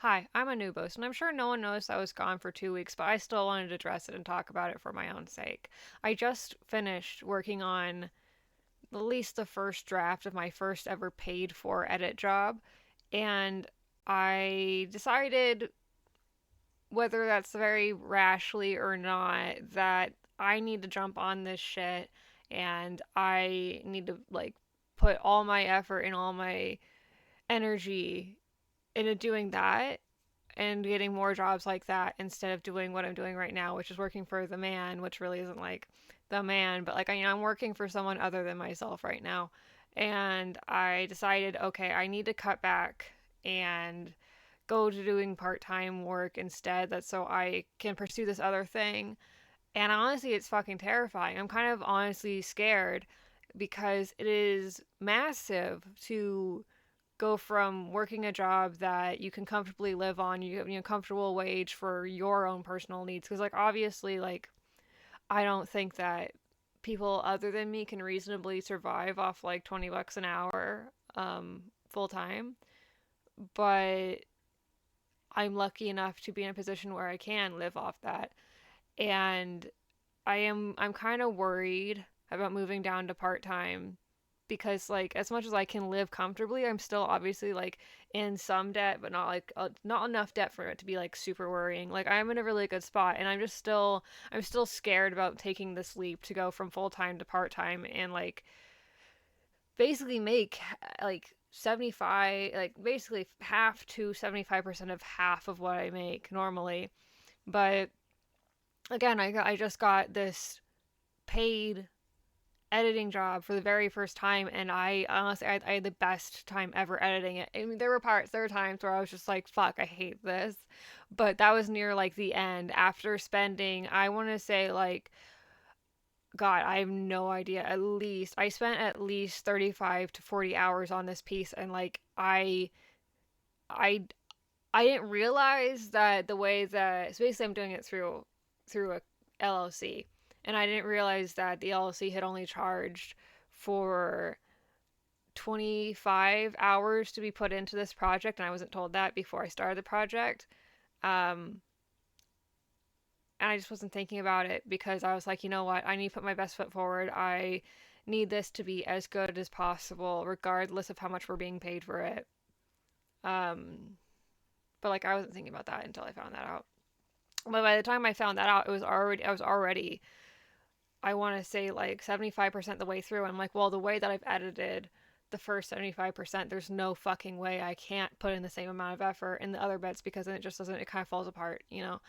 Hi, I'm Anubis, and I'm sure no one noticed I was gone for 2 weeks, but I still wanted to address it and talk about it for my own sake. I just finished working on at least the first draft of my first ever paid for edit job, and I decided, whether that's very rashly or not, that I need to jump on this shit and I need to, like, put all my effort and all my energy into doing that and getting more jobs like that instead of doing what I'm doing right now, which is working for the man, which really isn't like the man, but like I'm working for someone other than myself right now. And I decided, okay, I need to cut back and go to doing part-time work instead, that's so I can pursue this other thing. And honestly, it's fucking terrifying. I'm kind of honestly scared because it is massive to go from working a job that you can comfortably live on, you have, comfortable wage for your own personal needs. Because, like, obviously, like, I don't think that people other than me can reasonably survive off like 20 bucks an hour full time. But I'm lucky enough to be in a position where I can live off that. And I'm kind of worried about moving down to part time because, like, as much as I can live comfortably, I'm still obviously like in some debt, but not like not enough debt for it to be like super worrying. Like, I'm in a really good spot, and I'm still scared about taking this leap to go from full time to part time and like basically make like 75, like basically half to 75% of half of what I make normally. But again, I just got this paid editing job for the very first time, and I honestly I had the best time ever editing it. I mean, there were times where I was just like, fuck, I hate this, but that was near like the end after spending, I want to say, like, God, I have no idea. At least I spent at least 35 to 40 hours on this piece, and like I I didn't realize that the way that, so basically I'm doing it through a LLC, and I didn't realize that the LLC had only charged for 25 hours to be put into this project, and I wasn't told that before I started the project. Um, and I just wasn't thinking about it because I was like, you know what? I need to put my best foot forward. I need this to be as good as possible, regardless of how much we're being paid for it. Um, but like I wasn't thinking about that until I found that out. But by the time I found that out, I was already, I want to say, like 75% the way through. I'm like, well, the way that I've edited the first 75%, there's no fucking way I can't put in the same amount of effort in the other bits because then it just doesn't, it kind of falls apart, you know?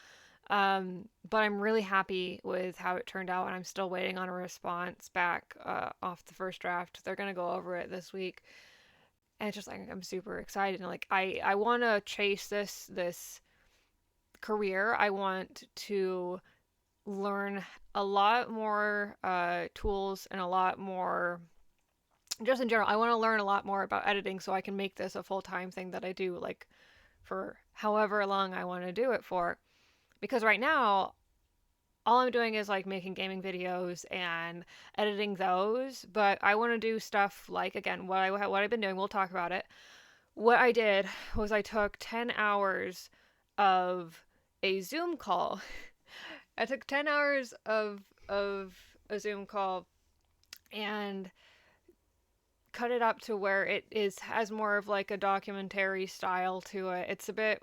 But I'm really happy with how it turned out, and I'm still waiting on a response back off the first draft. They're gonna go over it this week, and it's just like I'm super excited. And like I want to chase this career. I want to learn a lot more tools and a lot more, just in general. I want to learn a lot more about editing so I can make this a full time thing that I do, like, for however long I want to do it for. Because right now, all I'm doing is like making gaming videos and editing those. But I want to do stuff like, again, what I've been doing. We'll talk about it. What I did was I took 10 hours of a Zoom call. I took 10 hours of a Zoom call and cut it up to where it is has more of like a documentary style to it. It's a bit,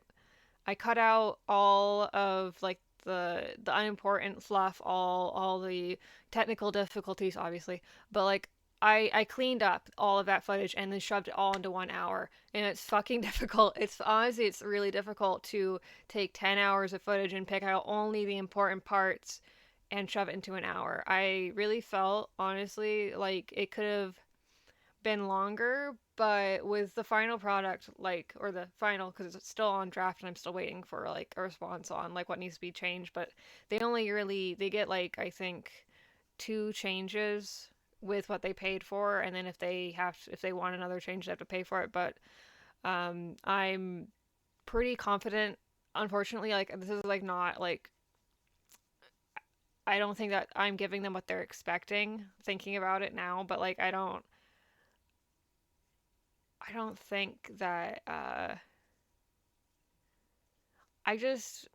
I cut out all of like the unimportant fluff, all the technical difficulties, obviously, but like I cleaned up all of that footage and then shoved it all into 1 hour, and it's fucking difficult. It's honestly, it's really difficult to take 10 hours of footage and pick out only the important parts and shove it into an hour. I really felt honestly like it could have been longer, but with the final product, like, or the final, because it's still on draft and I'm still waiting for like a response on like what needs to be changed, but they only really, they get like, I think, two changes with what they paid for, and then if they want another change they have to pay for it. But I'm pretty confident, unfortunately, like this is like not like, I don't think that I'm giving them what they're expecting thinking about it now, but like I don't think that I just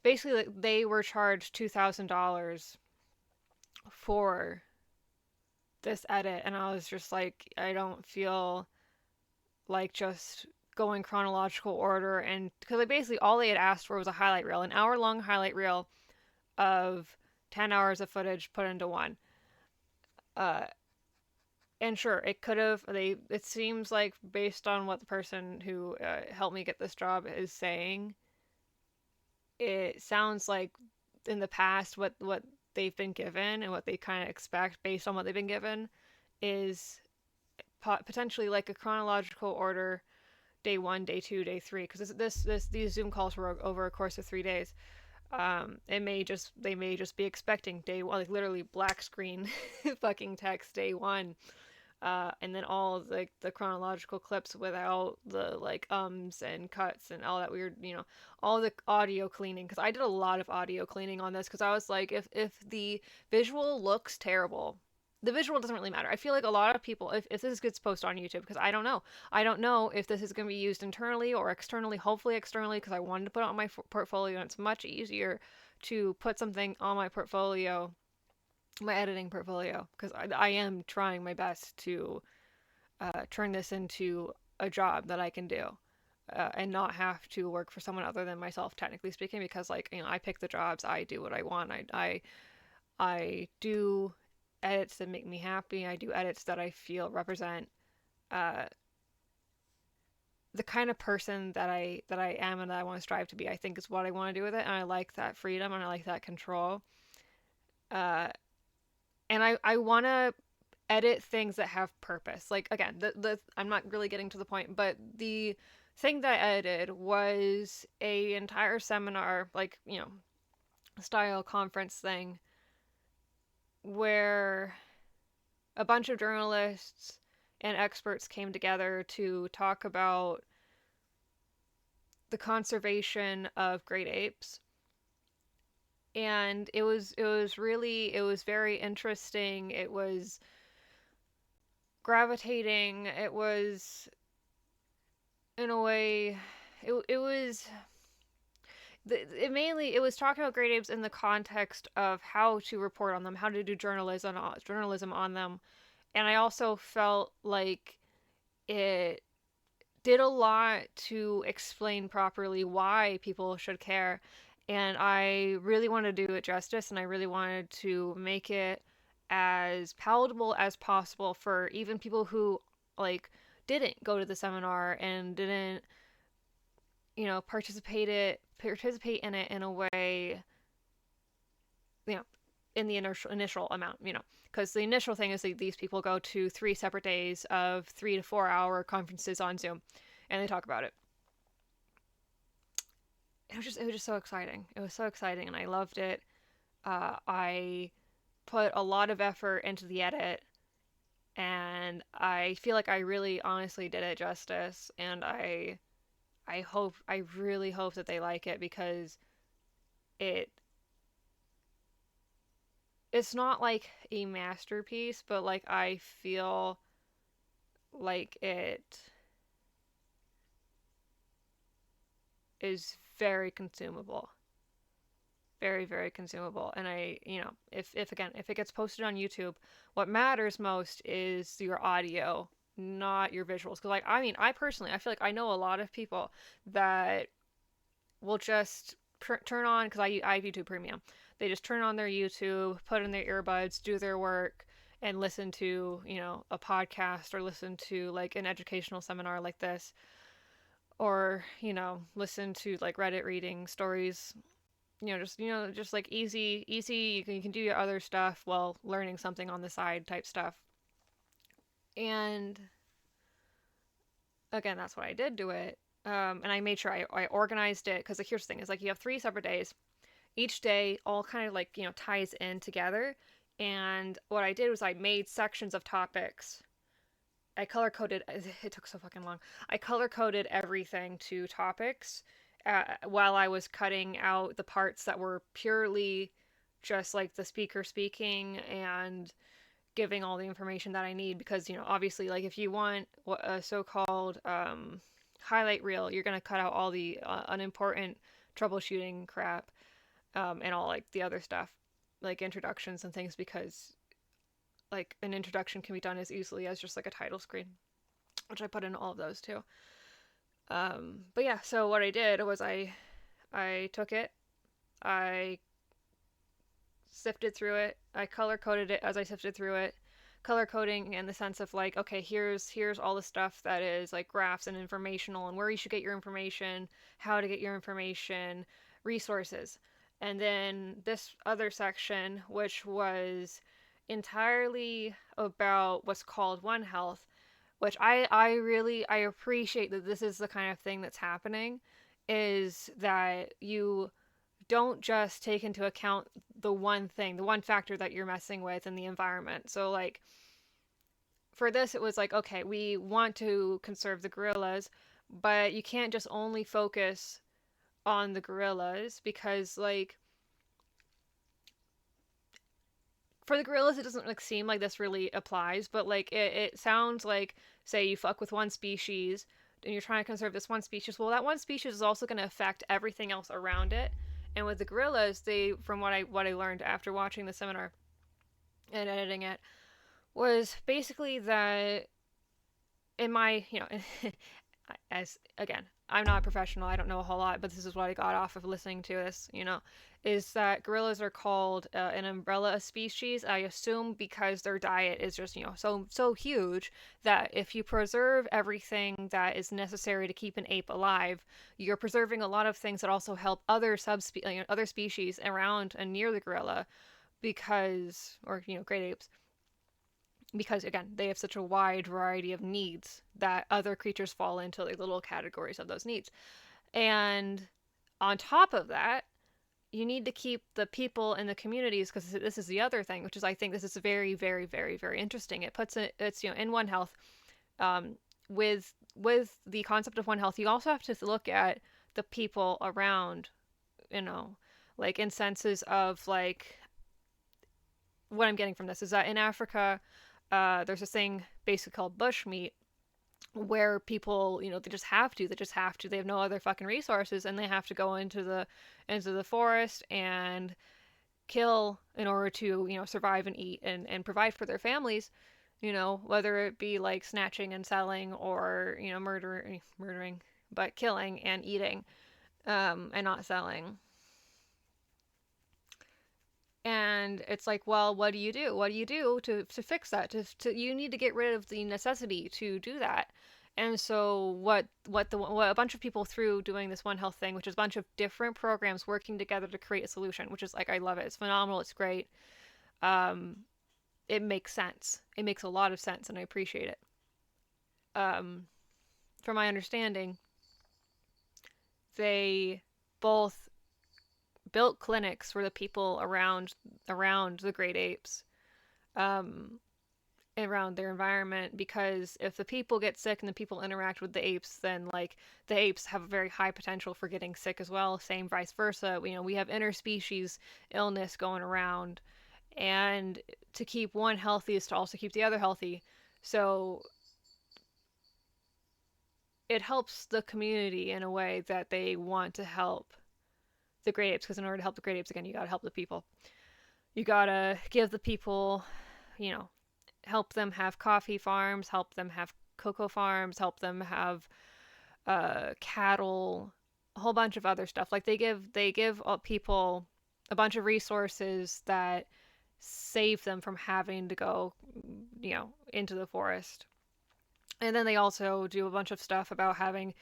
basically, like, they were charged $2,000 for this edit, and I was just like, I don't feel like just going chronological order, and because like basically all they had asked for was a highlight reel, an hour long highlight reel of 10 hours of footage put into one. Uh, and sure, it could have. It seems like based on what the person who helped me get this job is saying, it sounds like in the past what they've been given and what they kind of expect based on what they've been given is potentially like a chronological order, day one, day two, day three, because these Zoom calls were over a course of 3 days. It may just they may just be expecting day one, like literally black screen fucking text day one, and then all the chronological clips without the like ums and cuts and all that weird, all the audio cleaning. Because I did a lot of audio cleaning on this because I was like, if the visual looks terrible, the visual doesn't really matter. I feel like a lot of people, if this gets posted on YouTube, because I don't know if this is going to be used internally or externally. Hopefully externally, because I wanted to put it on my portfolio, and it's much easier to put something on my portfolio, my editing portfolio, because I am trying my best to turn this into a job that I can do, and not have to work for someone other than myself, technically speaking, because like, I pick the jobs, I do what I want, I do edits that make me happy, I do edits that I feel represent uh, the kind of person that I am and that I want to strive to be. I think is what I want to do with it, and I like that freedom and I like that control. Uh, and I want to edit things that have purpose. Like again, the I'm not really getting to the point, but the thing that I edited was a entire seminar, like, style conference thing where a bunch of journalists and experts came together to talk about the conservation of great apes. And it was very interesting. It was gravitating. It was, in a way, it was it was talking about great apes in the context of how to report on them, how to do journalism on them, and I also felt like it did a lot to explain properly why people should care, and I really wanted to do it justice, and I really wanted to make it as palatable as possible for even people who like didn't go to the seminar and didn't participate in it in a way, you know in the initial amount, because the initial thing is that these people go to 3 separate days of 3 to 4 hour conferences on Zoom, and they talk about it. It was just so exciting. It was so exciting, and I loved it. I put a lot of effort into the edit, and I feel like I really honestly did it justice, and I really hope that they like it, because it it's not like a masterpiece, but like I feel like it is very consumable. Very, very consumable. And if again, if it gets posted on YouTube, what matters most is your audio, not your visuals. Because like, I personally, I feel like I know a lot of people that will just turn on, because I have YouTube Premium. They just turn on their YouTube, put in their earbuds, do their work, and listen to, a podcast, or listen to like an educational seminar like this, or, listen to like Reddit reading stories, just like easy. You can do your other stuff while learning something on the side type stuff. And again, that's what I did do it. And I made sure I organized it, because like, here's the thing: is like, you have 3 separate days. Each day all kind of like, ties in together. And what I did was I made sections of topics. I color coded. It took so fucking long. I color coded everything to topics, while I was cutting out the parts that were purely just like the speaker speaking and giving all the information that I need. Because, obviously, like, if you want a so-called highlight reel, you're going to cut out all the unimportant troubleshooting crap, and all like the other stuff, like introductions and things, because like an introduction can be done as easily as just like a title screen, which I put in all of those too. But yeah, so what I did was I took it, I sifted through it, I color coded it as I sifted through it. Color coding in the sense of like, okay, here's all the stuff that is like graphs and informational and where you should get your information, how to get your information, resources. And then this other section, which was entirely about what's called One Health, which I appreciate that this is the kind of thing that's happening, is that you don't just take into account the one thing, the one factor that you're messing with in the environment. So like for this it was like, okay, we want to conserve the gorillas, but you can't just only focus on the gorillas, because like for the gorillas it doesn't like seem like this really applies, but like it sounds like, say you fuck with one species and you're trying to conserve this one species, well that one species is also going to affect everything else around it. And with the gorillas, they, from what I learned after watching the seminar and editing it, was basically that in my, as again, I'm not a professional, I don't know a whole lot, but this is what I got off of listening to this, is that gorillas are called an umbrella species. I assume because their diet is just, so huge that if you preserve everything that is necessary to keep an ape alive, you're preserving a lot of things that also help other other species around and near the gorilla, because, or great apes, because again they have such a wide variety of needs that other creatures fall into like little categories of those needs. And on top of that, you need to keep the people in the communities, because this is the other thing, which is, I think this is very, very, very, very interesting. It puts it's in One Health, um, with the concept of One Health, you also have to look at the people around, like in senses of like, what I'm getting from this is that in Africa, there's this thing basically called bushmeat, where people, they have no other fucking resources, and they have to go into the forest and kill in order to, survive and eat and provide for their families, whether it be like snatching and selling, or, murdering, but killing and eating, and not selling. And it's like, well, what do you do? What do you do to fix that? You need to get rid of the necessity to do that. And so what a bunch of people through doing this One Health thing, which is a bunch of different programs working together to create a solution, which is like, I love it. It's phenomenal. It's great. Um, it makes sense. It makes a lot of sense, and I appreciate it. Um, from my understanding, they both built clinics for the people around the great apes, um, around their environment, because if the people get sick and the people interact with the apes, then like the apes have a very high potential for getting sick as well. Same vice versa. We have interspecies illness going around, and to keep one healthy is to also keep the other healthy. So it helps the community in a way that they want to help the great apes, because in order to help the great apes, again, you gotta help the people. You gotta give the people, you know, help them have coffee farms, help them have cocoa farms, help them have cattle, a whole bunch of other stuff. Like they give people a bunch of resources that save them from having to go, into the forest. And then they also do a bunch of stuff about having,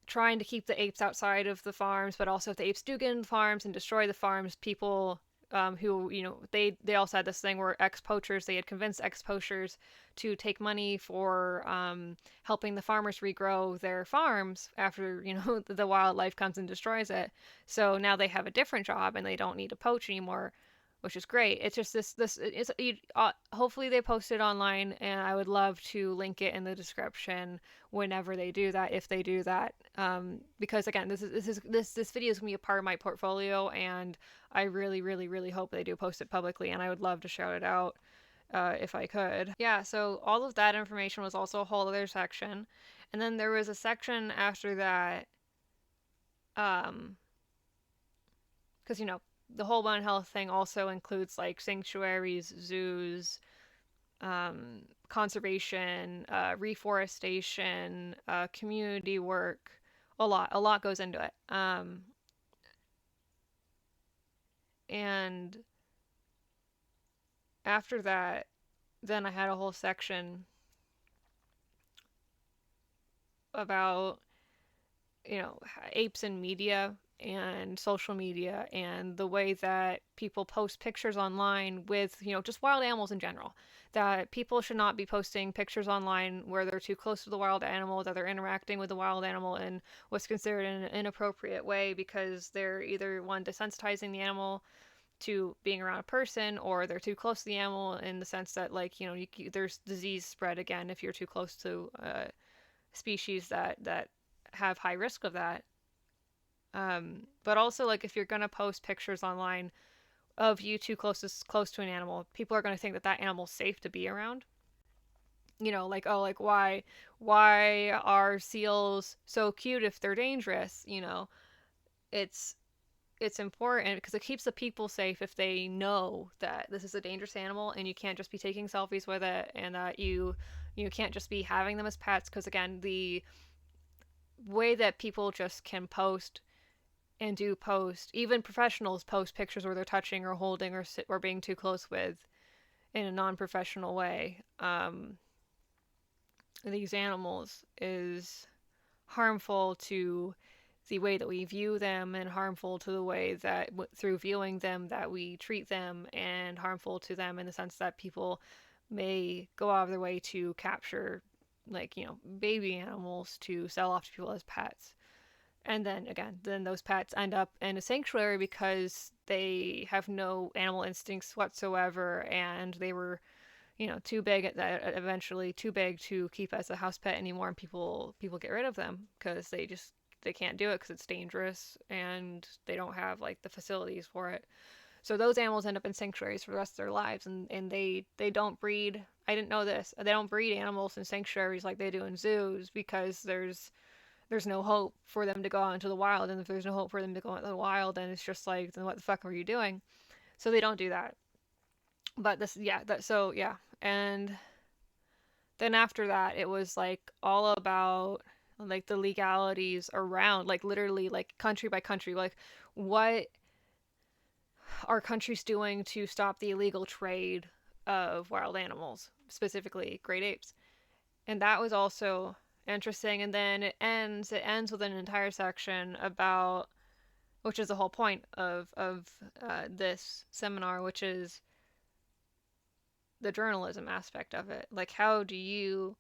trying to keep the apes outside of the farms, but also if the apes do get in the farms and destroy the farms, people who, they also had this thing where ex-poachers, they had convinced ex-poachers to take money for helping the farmers regrow their farms after, the wildlife comes and destroys it. So now they have a different job and they don't need to poach anymore, which is great. It's just hopefully they post it online, and I would love to link it in the description whenever they do that, if they do that. Because again, this video is gonna be a part of my portfolio, and I really, really, really hope they do post it publicly, and I would love to shout it out if I could. Yeah, so all of that information was also a whole other section. And then there was a section after that, um, because the whole One Health thing also includes like sanctuaries, zoos, conservation, reforestation, community work. A lot goes into it. And after that, then I had a whole section about apes in media and social media and the way that people post pictures online with just wild animals in general, that people should not be posting pictures online where they're too close to the wild animal, that they're interacting with the wild animal in what's considered an inappropriate way because they're either one desensitizing the animal to being around a person, or they're too close to the animal in the sense that like there's disease spread again if you're too close to species that have high risk of that. But also, like, if you're gonna post pictures online of you too close to an animal, people are gonna think that that animal's safe to be around. Like, oh, like why are seals so cute if they're dangerous? It's it's important because it keeps the people safe if they know that this is a dangerous animal and you can't just be taking selfies with it, and that you can't just be having them as pets. Because again, the way that people just can post and do post, even professionals post pictures where they're touching or holding or being too close with in a non-professional way, these animals, is harmful to the way that we view them, and harmful to the way that through viewing them that we treat them, and harmful to them in the sense that people may go out of their way to capture like baby animals to sell off to people as pets. And then again, then those pets end up in a sanctuary because they have no animal instincts whatsoever, and they were too big eventually too big to keep as a house pet anymore, and people get rid of them because they can't do it because it's dangerous and they don't have like the facilities for it. So those animals end up in sanctuaries for the rest of their lives, and they don't breed. I didn't know this. They don't breed animals in sanctuaries like they do in zoos because there's no hope for them to go out into the wild, and if there's no hope for them to go out into the wild, then it's just like, then what the fuck are you doing? So they don't do that. But this, yeah, so yeah. And then after that, it was like all about like the legalities around, like literally like country by country, like what are countries doing to stop the illegal trade of wild animals, specifically great apes. And that was also interesting. And then it ends with an entire section about, which is the whole point of this seminar, which is the journalism aspect of it. Like, how do you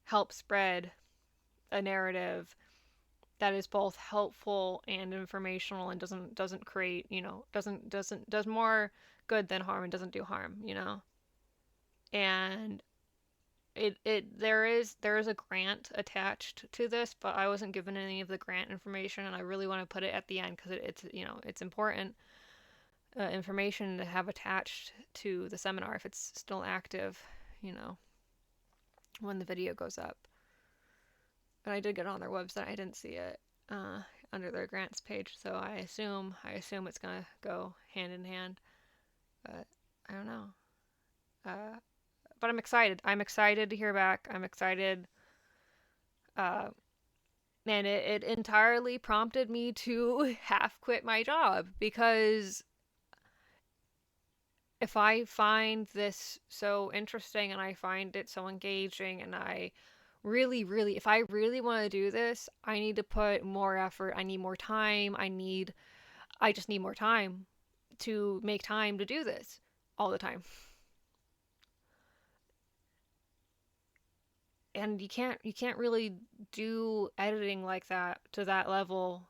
help spread a narrative that is both helpful and informational, and doesn't create, doesn't does more good than harm, and doesn't do harm. And there is a grant attached to this, but I wasn't given any of the grant information, and I really want to put it at the end because it's important information to have attached to the seminar if it's still active, you know, when the video goes up. And I did get on their website. I didn't see it under their grants page, so I assume it's gonna go hand in hand. But I don't know. Uh, but I'm excited. I'm excited to hear back. I'm excited. Uh, and it entirely prompted me to half quit my job, because if I find this so interesting and I find it so engaging, and I really, really, if I really want to do this, I need to put more effort. I need more time. I just need more time to make time to do this all the time. And you can't really do editing like that to that level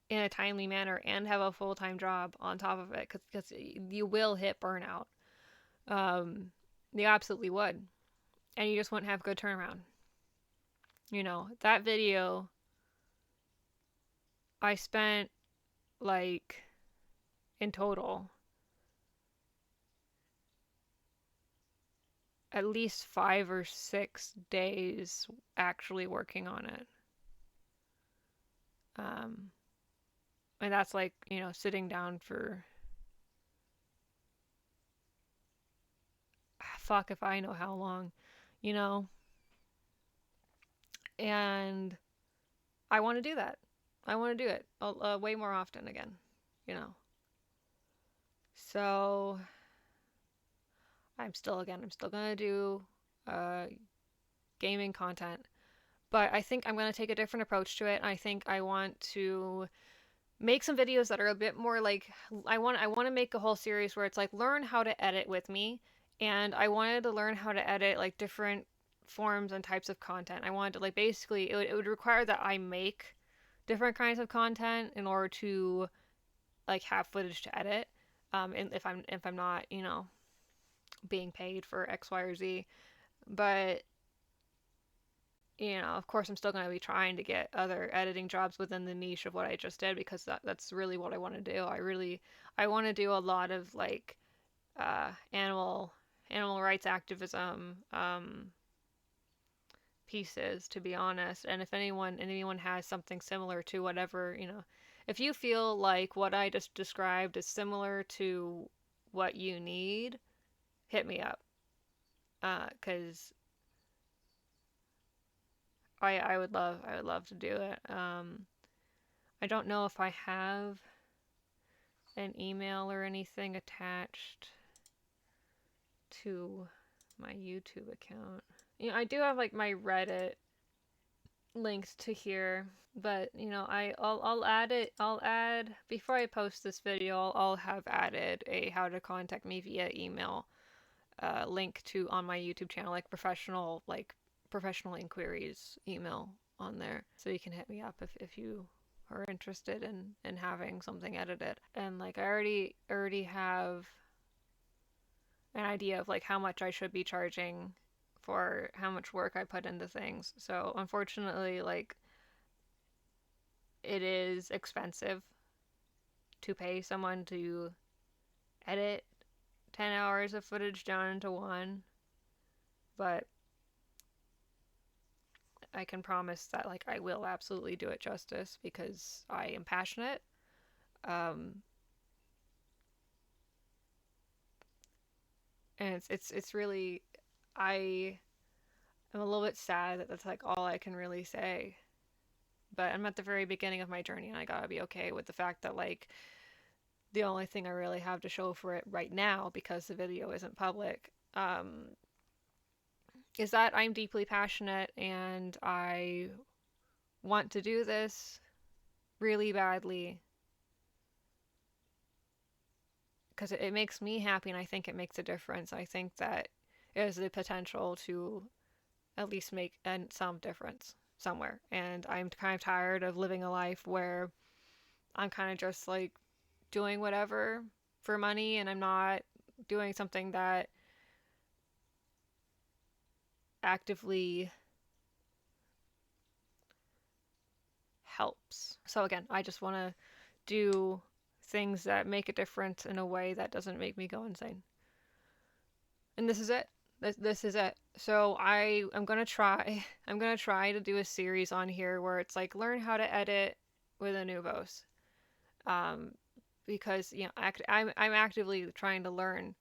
in a timely manner and have a full-time job on top of it, because you will hit burnout. Um, you absolutely would, and you just wouldn't have good turnaround. That video, I spent like in total at least 5 or 6 days actually working on it. Um, and that's like, sitting down for fuck if I know how long, you know? And I want to do that. I want to do it way more you again, you know? So I'm still gonna do uh, gaming content, but I think I'm gonna take a different approach to it. I think I want to make some videos that are a bit more like I want to make a whole series where it's like learn how to edit with me, and I wanted to learn how to edit like different forms and types of content. I wanted to like basically it would require that I make different kinds of content in order to like have footage to edit. And if I'm not being paid for X, Y, or Z, but of course, I'm still going to be trying to get other editing jobs within the niche of what I just did because that's really what I want to do. I want to do a lot of like animal rights activism pieces, to be honest. And if anyone has something similar to whatever, if you feel like what I just described is similar to what you need, hit me up. Because I would love to do it. I don't know if I have an email or anything attached to my YouTube account. I do have like my Reddit linked to here, but I'll add it. I'll add before I post this video. I'll have added a how to contact me via email link to on my YouTube channel, professional inquiries email on there, so you can hit me up if you are interested in having something edited. And like I already have an idea of like how much I should be charging for how much work I put into things. So unfortunately, like it is expensive to pay someone to edit 10 hours of footage down into one, but I can promise that like I will absolutely do it justice because I am passionate. Um, and it's really I am a little bit sad that that's like all I can really say. But I'm at the very beginning of my journey and I gotta be okay with the fact that like the only thing I really have to show for it right now, because the video isn't public, is that I'm deeply passionate and I want to do this really badly because it makes me happy and I think it makes a difference. I think that it has the potential to at least make some difference somewhere. And I'm kind of tired of living a life where I'm kind of just like doing whatever for money and I'm not doing something that actively helps. So again, I just want to do things that make a difference in a way that doesn't make me go insane. And this is it. This is it. So I'm gonna try. I'm gonna try to do a series on here where it's like learn how to edit with Anuvos. Um, because I'm actively trying to learn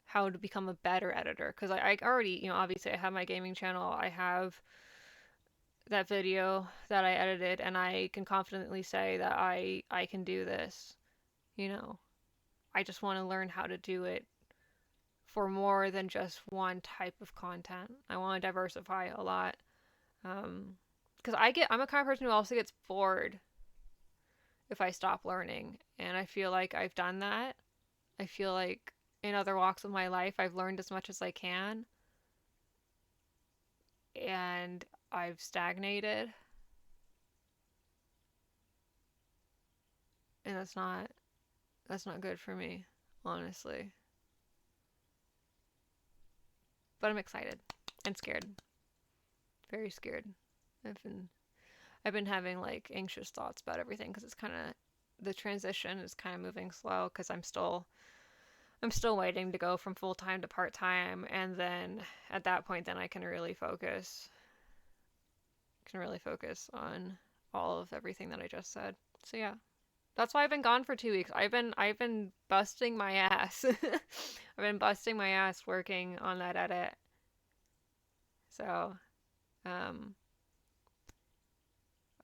how to become a better editor because I already obviously I have my gaming channel. I have that video that I edited, and I can confidently say that I can do this. You know, I just want to learn how to do it for more than just one type of content. I want to diversify a lot. Because I'm a kind of person who also gets bored if I stop learning, and I feel like I've done that. I feel like in other walks of my life, I've learned as much as I can, and I've stagnated, and that's not good for me, honestly. But I'm excited and scared, very scared. I've been I've been having like anxious thoughts about everything because it's kind of the transition is kind of moving slow because I'm still waiting to go from full time to part time, and then at that point, then I can really focus. Can really focus on all of everything that I just said. So yeah, that's why I've been gone for 2 weeks. I've been busting my ass. I've been busting my ass working on that edit. So um,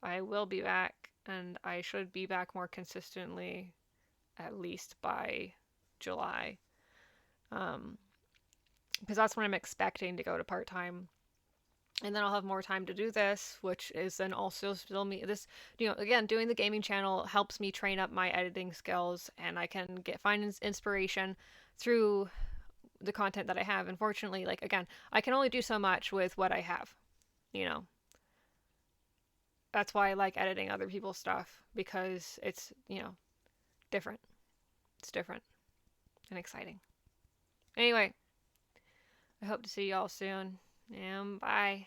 I will be back, and I should be back more consistently, at least by July. Um, because that's when I'm expecting to go to part time, and then I'll have more time to do this, which is then also still me. This, again, doing the gaming channel helps me train up my editing skills, and I can find inspiration through the content that I have. Unfortunately, like again, I can only do so much with what I have. You know, that's why I like editing other people's stuff, because it's different. It's different and exciting. Anyway, I hope to see y'all soon. And bye.